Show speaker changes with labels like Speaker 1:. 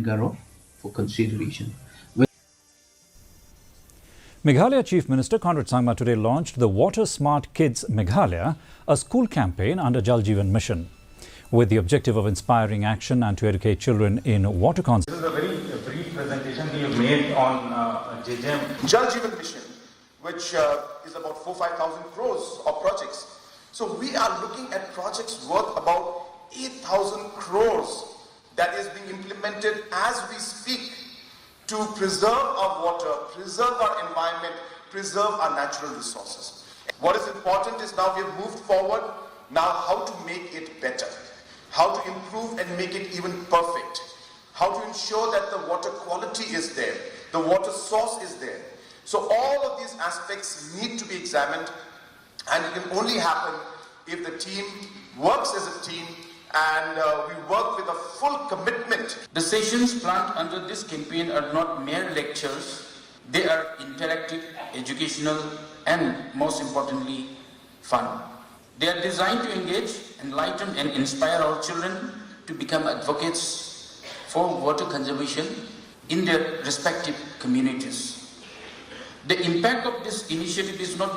Speaker 1: Garo for consideration.
Speaker 2: Meghalaya Chief Minister Conrad Sangma today launched the Water Smart Kids Meghalaya, a school campaign under Jal Jeevan Mission, with the objective of inspiring action and to educate children in water conservation.
Speaker 3: This is a very brief presentation we have made on JJM.
Speaker 4: Jal Jeevan Mission, which is about 4,000-5,000 crores of projects. So we are looking at projects worth about 8,000 crores that is being implemented as we speak to preserve our water, preserve our environment, preserve our natural resources. What is important is now we have moved forward, now how to make it better, how to improve and make it even perfect, how to ensure that the water quality is there, the water source is there. So all of these aspects need to be examined, and it can only happen if the team works as a team and we work with a full commitment.
Speaker 5: The sessions planned under this campaign are not mere lectures. They are interactive, educational, and most importantly, fun. They are designed to engage, enlighten, and inspire our children to become advocates for water conservation in their respective communities. The impact of this initiative is not